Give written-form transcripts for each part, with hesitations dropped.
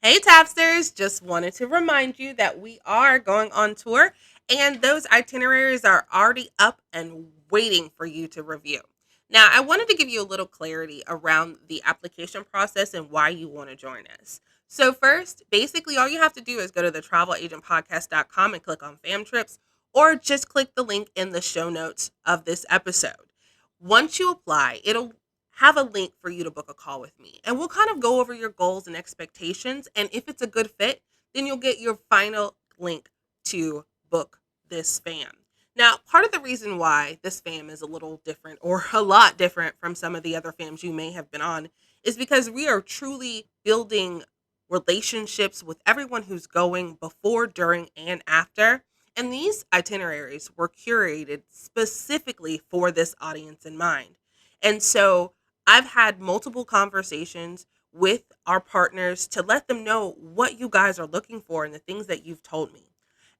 Hey, Tapsters! Just wanted to remind you that we are going on tour, and those itineraries are already up and waiting for you to review. Now, I wanted to give you a little clarity around the application process and why you want to join us. So, first, basically, all you have to do is go to the travelagentpodcast.com and click on fam trips, or just click the link in the show notes of this episode. Once you apply, it'll have a link for you to book a call with me. And we'll kind of go over your goals and expectations. And if it's a good fit, then you'll get your final link to book this fam. Now, part of the reason why this fam is a little different or a lot different from some of the other fams you may have been on is because we are truly building relationships with everyone who's going before, during, and after. And these itineraries were curated specifically for this audience in mind. And so I've had multiple conversations with our partners to let them know what you guys are looking for and the things that you've told me.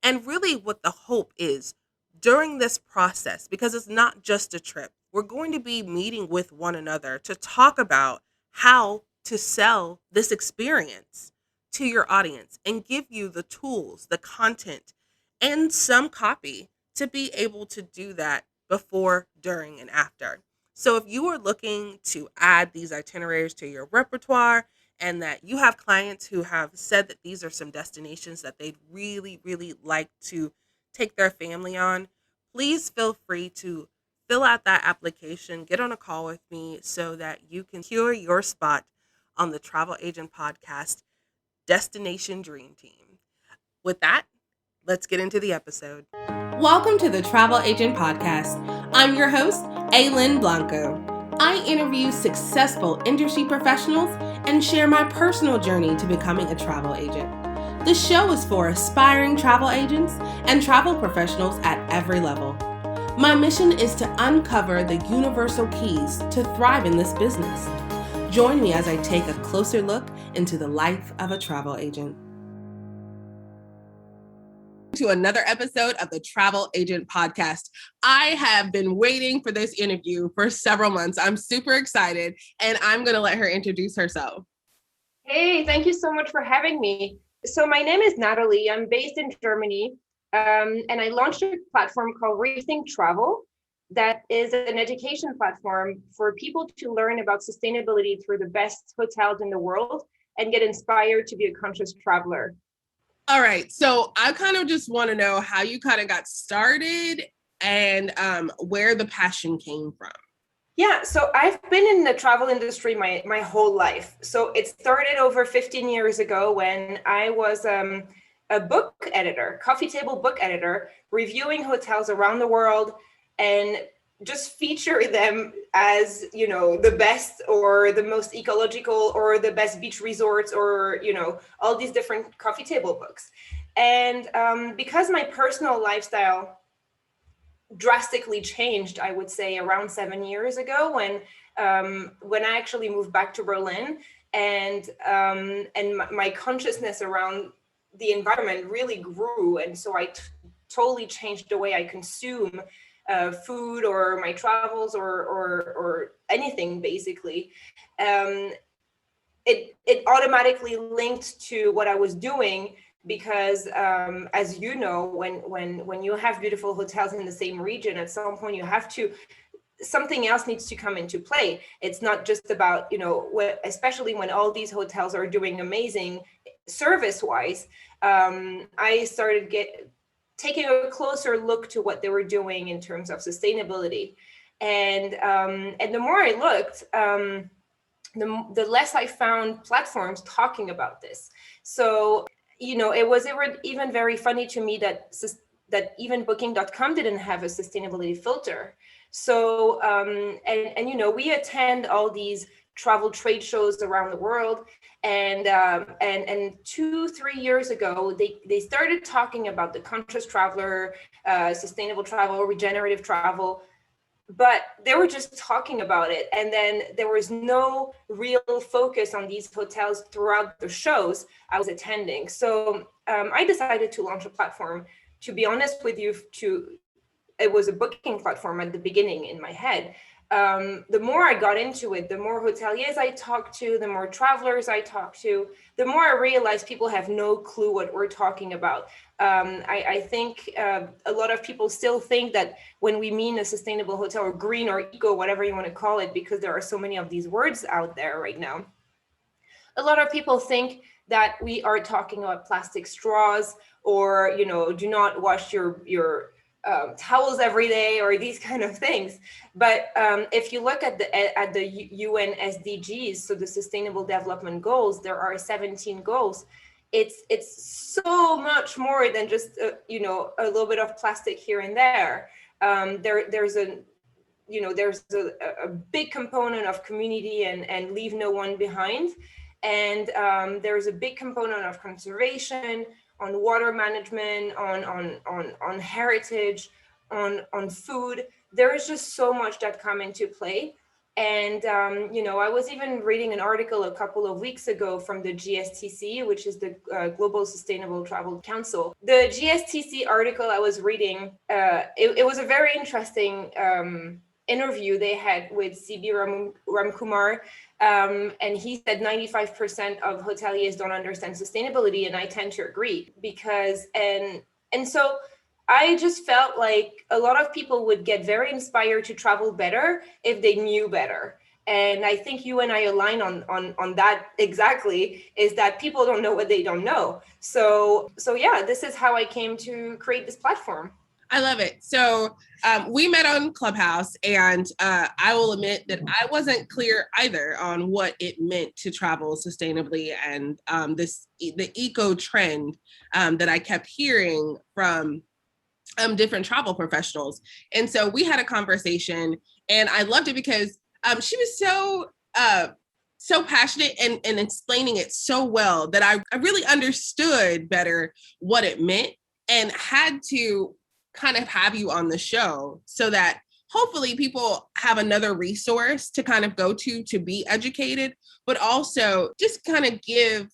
And really, what the hope is during this process, because it's not just a trip, we're going to be meeting with one another to talk about how to sell this experience to your audience and give you the tools, the content, and some copy to be able to do that before, during, and after. So if you are looking to add these itineraries to your repertoire and that you have clients who have said that these are some destinations that they'd really, really like to take their family on, please feel free to fill out that application, get on a call with me so that you can secure your spot on the Travel Agent Podcast Destination Dream Team. With that, let's get into the episode. Welcome to the Travel Agent Podcast. I'm your host, Aylin Blanco. I interview successful industry professionals and share my personal journey to becoming a travel agent. The show is for aspiring travel agents and travel professionals at every level. My mission is to uncover the universal keys to thrive in this business. Join me as I take a closer look into the life of a travel agent. To another episode of the Travel Agent Podcast. I have been waiting for this interview for several months. I'm super excited, and I'm going to let her introduce herself. Hey, thank you so much for having me. So my name is Nathalie. I'm based in Germany, and I launched a platform called Rethink.Travel that is an education platform for people to learn about sustainability through the best hotels in the world and get inspired to be a conscious traveler. All right. So I kind of just want to know how you kind of got started and where the passion came from. Yeah, so I've been in the travel industry my whole life. So it started over 15 years ago when I was a book editor, coffee table book editor, reviewing hotels around the world and just feature them as, the best or the most ecological or the best beach resorts or, all these different coffee table books. And because my personal lifestyle drastically changed, I would say around 7 years ago when I actually moved back to Berlin, and my consciousness around the environment really grew, and so I totally changed the way I consume food or my travels or anything basically. It automatically linked to what I was doing because as you know, when you have beautiful hotels in the same region, at some point you have to, something else needs to come into play. It's not just about, especially when all these hotels are doing amazing service wise. I started taking a closer look to what they were doing in terms of sustainability, and the more I looked, the less I found platforms talking about this. So, it was even very funny to me that even booking.com didn't have a sustainability filter. So, we attend all these travel trade shows around the world. And 2-3 years ago, they started talking about the conscious traveler, sustainable travel, regenerative travel, but they were just talking about it. And then there was no real focus on these hotels throughout the shows I was attending. So I decided to launch a platform. To be honest with you, it was a booking platform at the beginning in my head. the more I got into it, the more hoteliers I talked to, the more travelers I talked to, the more I realized people have no clue what we're talking about. I think a lot of people still think that when we mean a sustainable hotel or green or eco, whatever you want to call it, because there are so many of these words out there right now, a lot of people think that we are talking about plastic straws or, you know, do not wash your towels every day or these kind of things. But if you look at the UN SDGs, so the Sustainable Development Goals, there are 17 goals. It's so much more than just you know, a little bit of plastic here and there. There's a, you know, there's a big component of community and leave no one behind, and there's a big component of conservation, on water management, on heritage, on food. There is just so much that come into play. And you know, I was even reading an article a couple of weeks ago from the GSTC, which is the Global Sustainable Travel Council. The GSTC article I was reading, it was a very interesting interview they had with CB Ramkumar, and he said 95% of hoteliers don't understand sustainability, and I tend to agree, because and so I just felt like a lot of people would get very inspired to travel better if they knew better. And I think you and I align on that exactly, is that people don't know what they don't know. So yeah, this is how I came to create this platform. I love it. So we met on Clubhouse, and I will admit that I wasn't clear either on what it meant to travel sustainably, and the eco trend that I kept hearing from different travel professionals. And so we had a conversation, and I loved it because she was so passionate and explaining it so well that I really understood better what it meant, and had to kind of have you on the show so that hopefully people have another resource to kind of go to be educated, but also just kind of give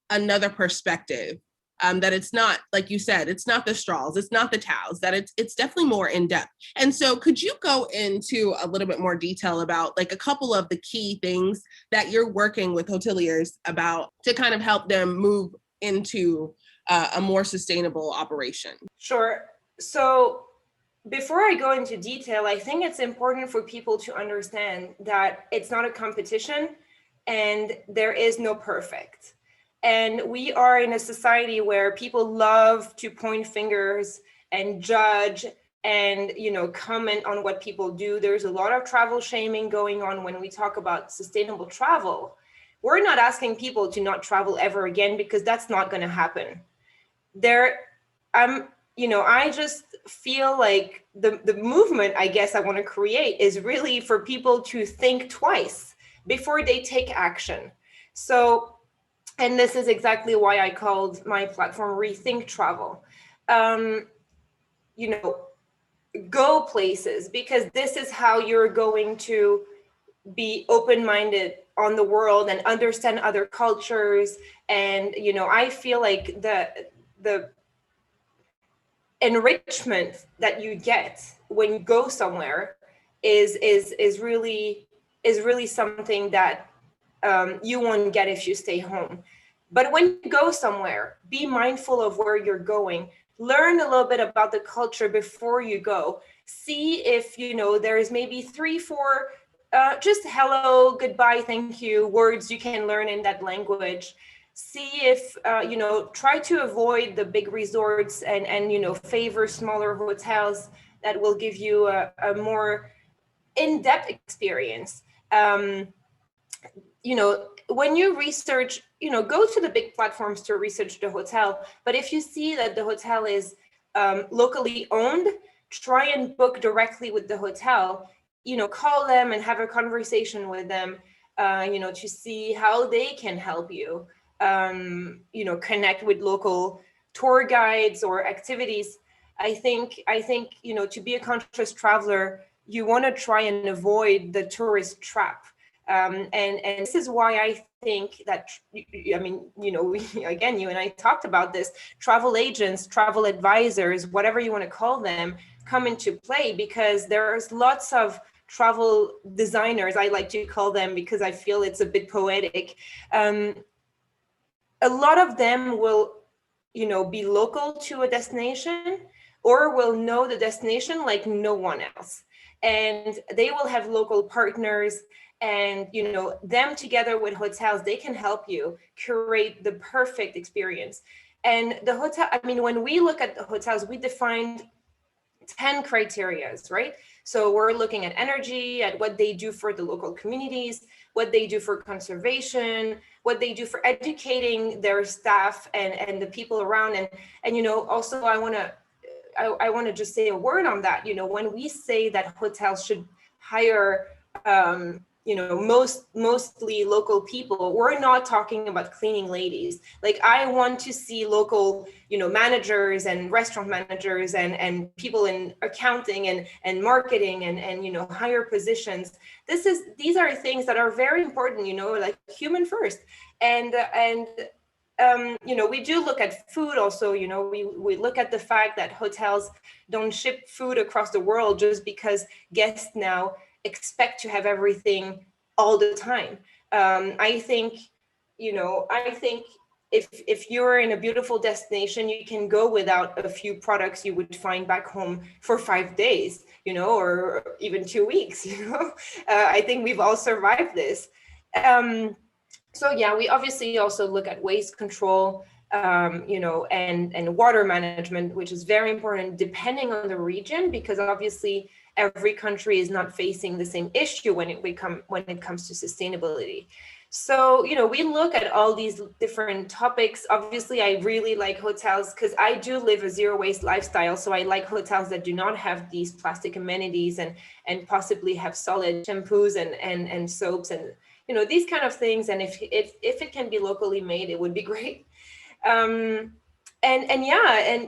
another perspective, that it's not, like you said, it's not the straws, it's not the towels, that it's definitely more in depth. And so could you go into a little bit more detail about like a couple of the key things that you're working with hoteliers about to kind of help them move into a more sustainable operation? Sure. So before I go into detail, I think it's important for people to understand that it's not a competition and there is no perfect. And we are in a society where people love to point fingers and judge and, you know, comment on what people do. There's a lot of travel shaming going on when we talk about sustainable travel. We're not asking people to not travel ever again, because that's not going to happen. You know, I just feel like the movement, I guess, I want to create is really for people to think twice before they take action. So, and this is exactly why I called my platform Rethink.Travel. You know, go places, because this is how you're going to be open-minded on the world and understand other cultures. And, you know, I feel like the enrichment that you get when you go somewhere is really something that you won't get if you stay home. But when you go somewhere, be mindful of where you're going. Learn a little bit about the culture before you go. See if, you know, there's maybe 3-4 just hello, goodbye, thank you words you can learn in that language. See if, you know, try to avoid the big resorts and, you know, favor smaller hotels that will give you a more in-depth experience. You know, when you research, you know, go to the big platforms to research the hotel. But if you see that the hotel is locally owned, try and book directly with the hotel. You know, call them and have a conversation with them, you know, to see how they can help you. You know, connect with local tour guides or activities. I think, you know, to be a conscious traveler, you want to try and avoid the tourist trap. And this is why I think that, I mean, you know, again, you and I talked about this, travel agents, travel advisors, whatever you want to call them, come into play, because there's lots of travel designers, I like to call them because I feel it's a bit poetic. A lot of them will, be local to a destination, or will know the destination like no one else. And they will have local partners, and them together with hotels, they can help you curate the perfect experience. And the hotel, I mean, when we look at the hotels, we defined 10 criterias, right? So we're looking at energy, at what they do for the local communities, what they do for conservation, what they do for educating their staff and the people around. And also I want to just say a word on that. When we say that hotels should hire mostly local people, we're not talking about cleaning ladies. Like, I want to see local managers and restaurant managers and people in accounting and marketing and higher positions. These are things that are very important, like human first. And we do look at food also. We look at the fact that hotels don't ship food across the world just because guests now expect to have everything all the time. I think, if you're in a beautiful destination, you can go without a few products you would find back home for 5 days, or even 2 weeks. I think we've all survived this. So yeah, we obviously also look at waste control, and water management, which is very important depending on the region, because obviously every country is not facing the same issue when it comes to sustainability. So, we look at all these different topics. Obviously, I really like hotels because I do live a zero waste lifestyle. So I like hotels that do not have these plastic amenities and possibly have solid shampoos and soaps and these kind of things. And if it can be locally made, it would be great. And yeah, and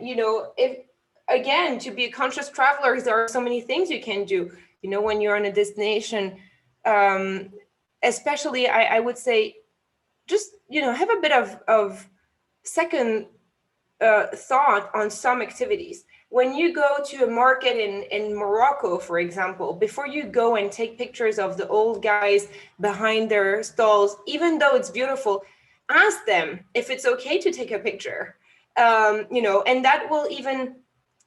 if, again, to be a conscious traveler, there are so many things you can do when you're on a destination. Especially, I would say, just have a bit of second thought on some activities. When you go to a market in Morocco, for example, before you go and take pictures of the old guys behind their stalls, even though it's beautiful, ask them if it's okay to take a picture. And that will even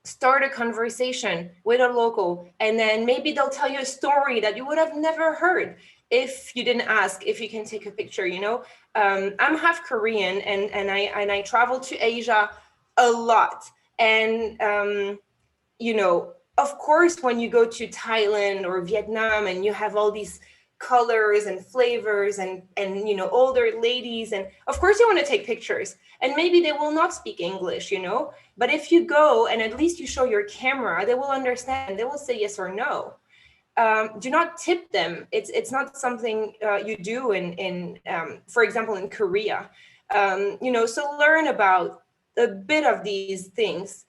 start a conversation with a local, and then maybe they'll tell you a story that you would have never heard if you didn't ask if you can take a picture. I'm half Korean, and I travel to Asia a lot. And of course, when you go to Thailand or Vietnam and you have all these colors and flavors and older ladies, and of course you want to take pictures, and maybe they will not speak English, but if you go and at least you show your camera, they will understand. They will say yes or no. Do not tip them. It's not something you do in for example, in Korea. So learn about a bit of these things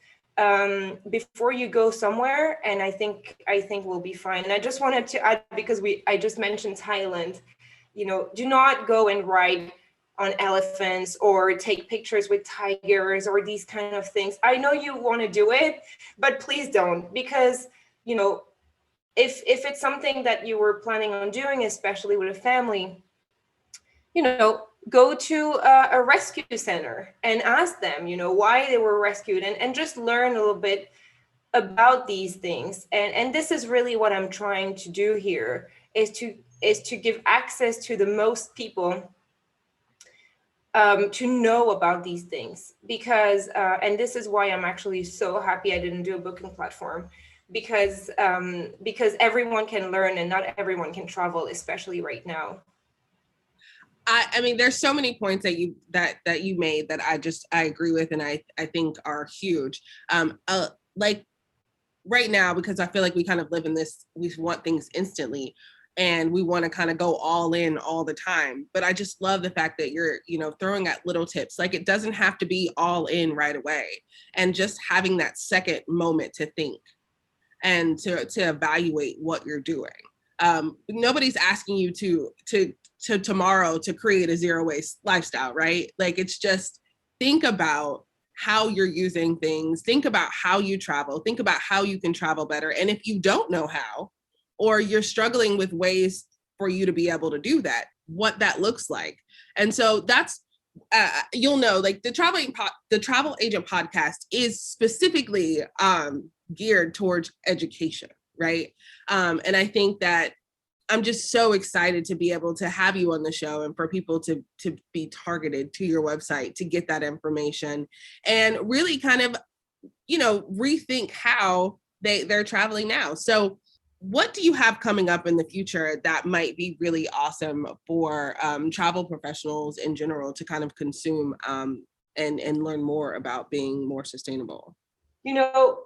before you go somewhere, and I think we'll be fine. And I just wanted to add, because I just mentioned Thailand, do not go and ride on elephants or take pictures with tigers or these kind of things. I know you want to do it, but please don't, because if it's something that you were planning on doing, especially with a family, go to a rescue center and ask them, why they were rescued, and just learn a little bit about these things. And this is really what I'm trying to do here, is to give access to the most people to know about these things, because and this is why I'm actually so happy I didn't do a booking platform, because everyone can learn and not everyone can travel, especially right now. I mean, there's so many points that you made that I agree with, and I think are huge. Like right now, because I feel like we kind of live in this, we want things instantly, and we want to kind of go all in all the time. But I just love the fact that you're, throwing at little tips. Like, it doesn't have to be all in right away, and just having that second moment to think and to evaluate what you're doing. Nobody's asking you to tomorrow to create a zero waste lifestyle, right? Like, it's just, think about how you're using things, think about how you travel, think about how you can travel better. And if you don't know how, or you're struggling with ways for you to be able to do that, what that looks like. And so that's you'll know, like the travel agent podcast is specifically geared towards education, right? And I think that I'm just so excited to be able to have you on the show and for people to be targeted to your website to get that information and really kind of, you know, rethink how they're traveling now. So what do you have coming up in the future that might be really awesome for travel professionals in general to kind of consume and learn more about being more sustainable? You know,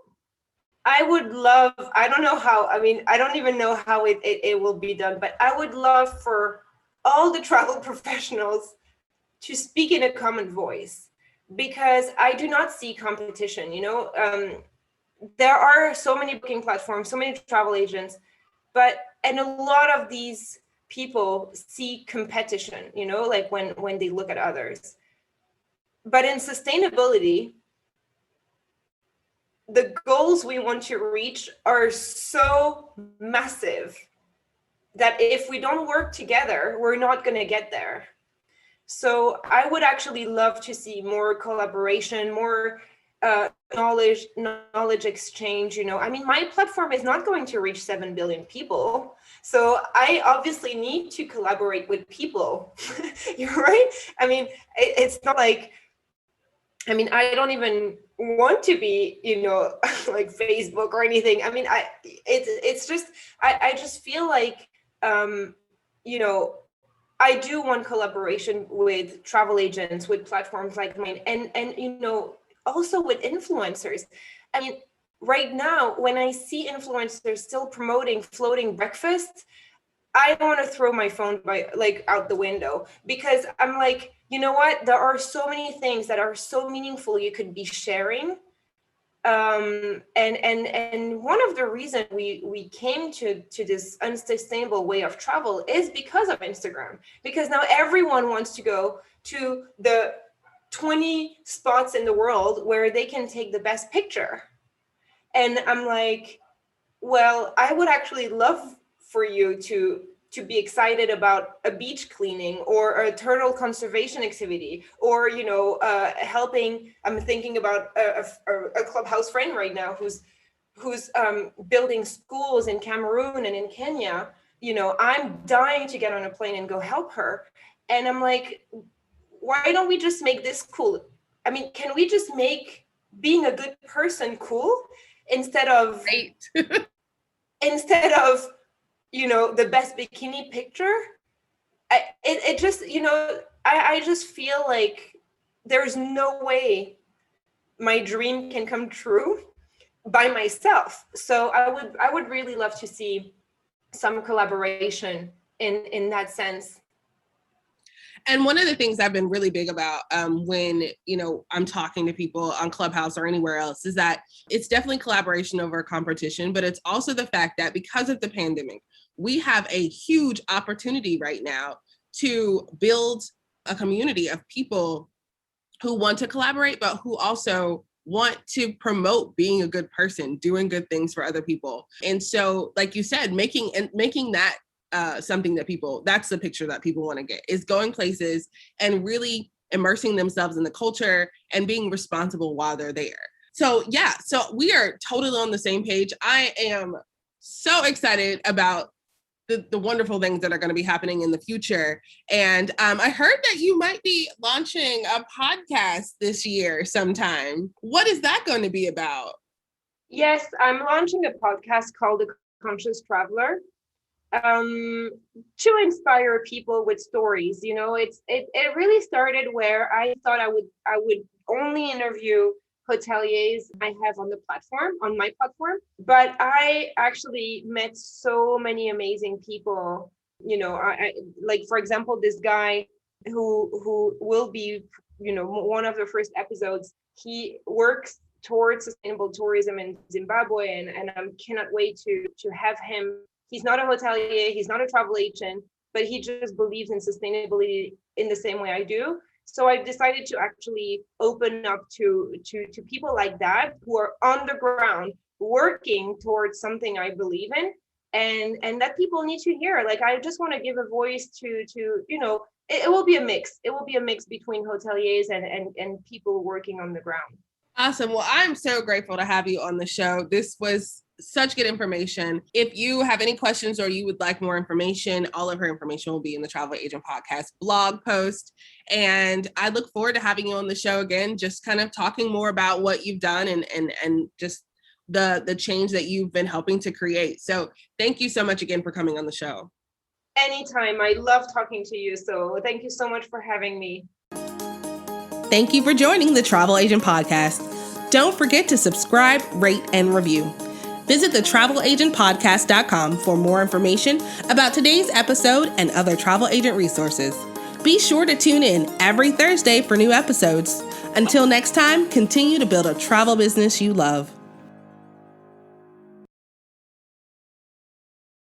I would love, I don't know how, I mean, I don't even know how it will be done, but I would love for all the travel professionals to speak in a common voice, because I do not see competition. You know, there are so many booking platforms, so many travel agents, and a lot of these people see competition, you know, like when they look at others. But in sustainability, the goals we want to reach are so massive that if we don't work together, we're not going to get there. So I would actually love to see more collaboration, more knowledge exchange. You know, I mean, my platform is not going to reach 7 billion people, so I obviously need to collaborate with people. You're right. I mean, it's not like, I mean, I don't even want to be, you know, like Facebook or anything. I mean, it's just, I just feel like, you know, I do want collaboration with travel agents, with platforms like mine, and you know, also with influencers. I mean, right now, when I see influencers still promoting floating breakfast, I want to throw my phone out the window, because I'm like, you know what? There are so many things that are so meaningful you could be sharing. And one of the reasons we came to this unsustainable way of travel is because of Instagram, because now everyone wants to go to the 20 spots in the world where they can take the best picture. And I'm like, well, I would actually love for you to be excited about a beach cleaning or a turtle conservation activity, or, you know, helping. I'm thinking about a clubhouse friend right now who's building schools in Cameroon and in Kenya. You know, I'm dying to get on a plane and go help her. And I'm like, why don't we just make this cool? I mean, can we just make being a good person cool, instead of Right. instead of, you know, the best bikini picture? It just, you know, I just feel like there's no way my dream can come true by myself. So I would really love to see some collaboration in that sense. And one of the things I've been really big about when, you know, I'm talking to people on Clubhouse or anywhere else is that it's definitely collaboration over competition, but it's also the fact that because of the pandemic, we have a huge opportunity right now to build a community of people who want to collaborate, but who also want to promote being a good person, doing good things for other people. And so, like you said, making that something that that's the picture that people want to get, is going places and really immersing themselves in the culture and being responsible while they're there. So yeah, so we are totally on the same page. I am so excited about the wonderful things that are going to be happening in the future. And I heard that you might be launching a podcast this year sometime. What is that going to be about? Yes, I'm launching a podcast called The Conscious Traveler, to inspire people with stories. You know, it really started where I thought I would only interview hoteliers I have on my platform, but I actually met so many amazing people. You know, I like, for example, this guy who will be, you know, one of the first episodes. He works towards sustainable tourism in Zimbabwe, and I cannot wait to have him. He's not a hotelier, he's not a travel agent, but he just believes in sustainability in the same way I do. So I've decided to actually open up to people like that, who are on the ground working towards something I believe in, and that people need to hear. Like, I just want to give a voice to it will be a mix. It will be a mix between hoteliers and people working on the ground. Awesome. Well, I'm so grateful to have you on the show. This was such good information. If you have any questions or you would like more information, all of her information will be in the Travel Agent Podcast blog post. And I look forward to having you on the show again, just kind of talking more about what you've done and just the change that you've been helping to create. So thank you so much again for coming on the show. Anytime. I love talking to you. So thank you so much for having me. Thank you for joining the Travel Agent Podcast. Don't forget to subscribe, rate, and review. Visit thetravelagentpodcast.com for more information about today's episode and other travel agent resources. Be sure to tune in every Thursday for new episodes. Until next time, continue to build a travel business you love.